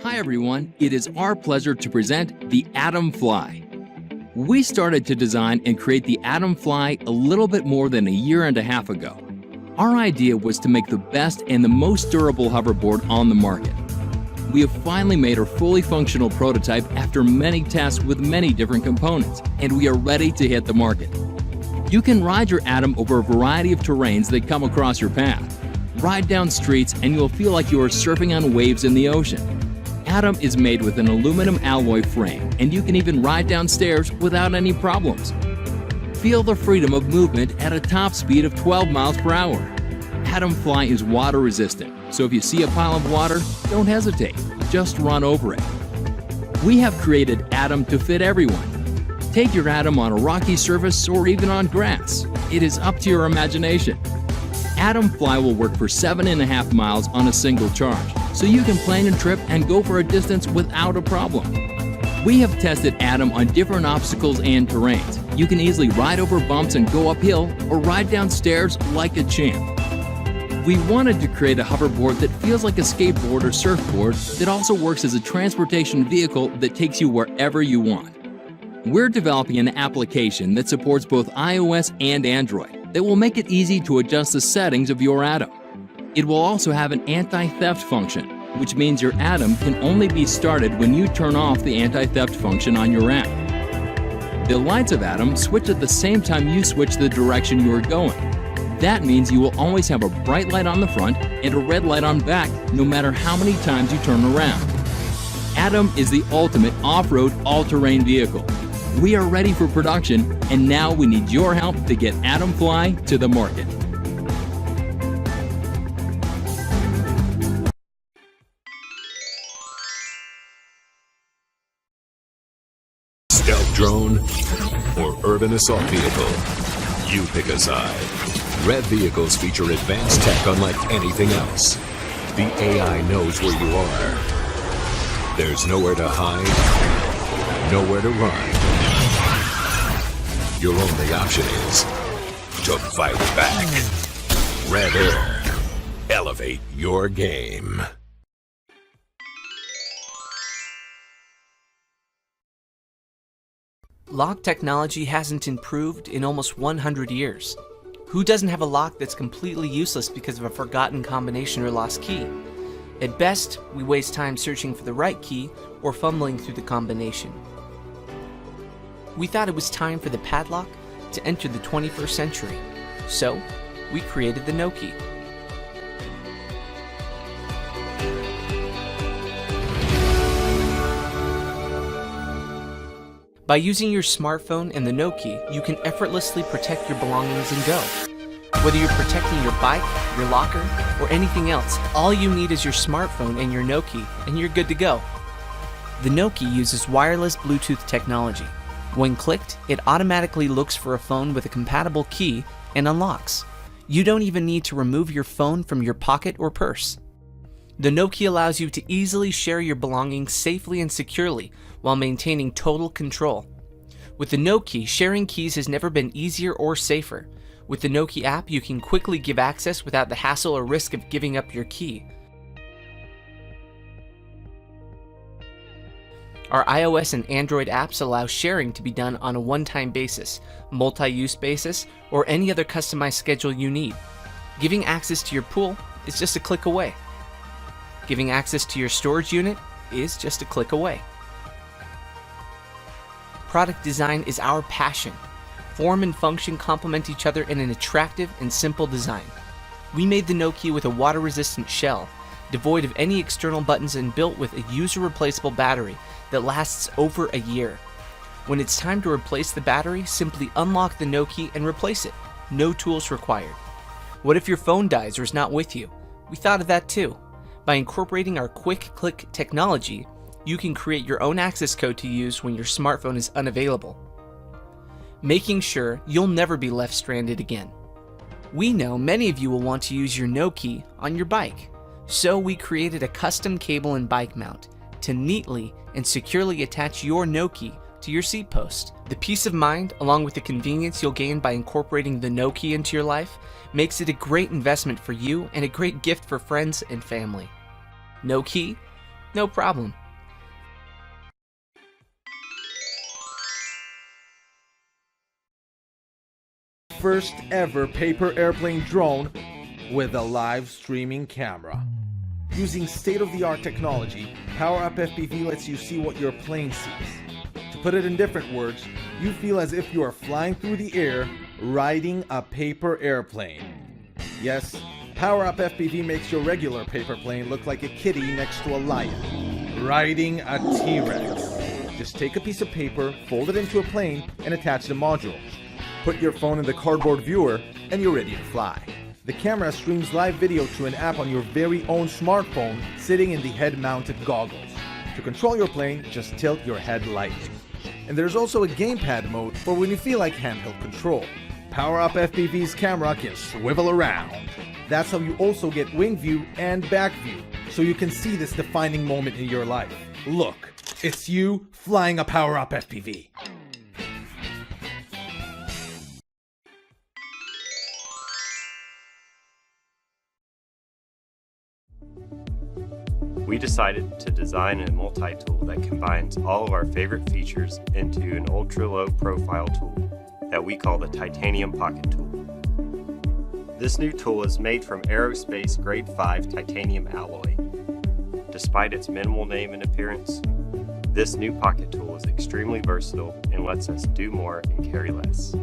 Hi everyone, it is our pleasure to present the Atom Fly. We started to design and create the Atom Fly a little bit more than a year and a half ago. Our idea was to make the best and the most durable hoverboard on the market. We have finally made our fully functional prototype after many tests with many different components, and we are ready to hit the market. You can ride your Atom over a variety of terrains that come across your path. Ride down streets and you'll feel like you are surfing on waves in the ocean. Atom is made with an aluminum alloy frame, and you can even ride downstairs without any problems. Feel the freedom of movement at a top speed of 12 miles per hour. Atom Fly is water resistant, so if you see a pile of water, don't hesitate, just run over it. We have created Atom to fit everyone. Take your Atom on a rocky surface or even on grass. It is up to your imagination. Atom Fly will work for 7.5 miles on a single charge, so you can plan your trip and go for a distance without a problem. We have tested Atom on different obstacles and terrains. You can easily ride over bumps and go uphill, or ride down stairs like a champ. We wanted to create a hoverboard that feels like a skateboard or surfboard that also works as a transportation vehicle that takes you wherever you want. We're developing an application that supports both iOS and Android that will make it easy to adjust the settings of your Atom. It will also have an anti-theft function, which means your Atom can only be started when you turn off the anti-theft function on your app. The lights of Atom switch at the same time you switch the direction you are going. That means you will always have a bright light on the front and a red light on back, no matter how many times you turn around. Atom is the ultimate off-road all-terrain vehicle. We are ready for production, and now we need your help to get Atom Fly to the market. Stealth drone or urban assault vehicle? You pick a side. Red vehicles feature advanced tech unlike anything else. The AI knows where you are. There's nowhere to hide, nowhere to run. Your only option is to fight back. Red Air. Elevate your game. Lock technology hasn't improved in almost 100 years. Who doesn't have a lock that's completely useless because of a forgotten combination or lost key? At best, we waste time searching for the right key or fumbling through the combination. We thought it was time for the padlock to enter the 21st century, so we created the NoKey. By using your smartphone and the NoKey, you can effortlessly protect your belongings and go. Whether you're protecting your bike, your locker, or anything else, all you need is your smartphone and your NoKey, and you're good to go. The NoKey uses wireless Bluetooth technology. When clicked, it automatically looks for a phone with a compatible key and unlocks. You don't even need to remove your phone from your pocket or purse. The NoKey allows you to easily share your belongings safely and securely while maintaining total control. With the NoKey, sharing keys has never been easier or safer. With the NoKey app, you can quickly give access without the hassle or risk of giving up your key. Our iOS and Android apps allow sharing to be done on a one-time basis, multi-use basis, or any other customized schedule you need. Giving access to your pool is just a click away. Giving access to your storage unit is just a click away. Product design is our passion. Form and function complement each other in an attractive and simple design. We made the NoKey with a water-resistant shell, devoid of any external buttons and built with a user-replaceable battery that lasts over a year. When it's time to replace the battery, simply unlock the NoKey and replace it. No tools required. What if your phone dies or is not with you? We thought of that too. By incorporating our quick click technology, you can create your own access code to use when your smartphone is unavailable, making sure you'll never be left stranded again. We know many of you will want to use your NoKey on your bike, so we created a custom cable and bike mount to neatly and securely attach your NoKey to your seat post. The peace of mind, along with the convenience you'll gain by incorporating the NoKey into your life, makes it a great investment for you and a great gift for friends and family. NoKey, No problem. First ever paper airplane drone with a live streaming camera. Using state-of-the-art technology, PowerUp FPV lets you see what your plane sees. To put it in different words, you feel as if you are flying through the air, riding a paper airplane. Yes, PowerUp FPV makes your regular paper plane look like a kitty next to a lion, riding a T-Rex. Just take a piece of paper, fold it into a plane, and attach the modules. Put your phone in the cardboard viewer, and you're ready to fly. The camera streams live video to an app on your very own smartphone sitting in the head-mounted goggles. To control your plane, just tilt your head lightly. And there's also a gamepad mode for when you feel like handheld control. PowerUp FPV's camera can swivel around. That's how you also get wing view and back view, so you can see this defining moment in your life. Look, it's you flying a PowerUp FPV. We decided to design a multi-tool that combines all of our favorite features into an ultra-low profile tool that we call the Titanium Pocket Tool. This new tool is made from aerospace grade 5 titanium alloy. Despite its minimal name and appearance, this new pocket tool is extremely versatile and lets us do more and carry less.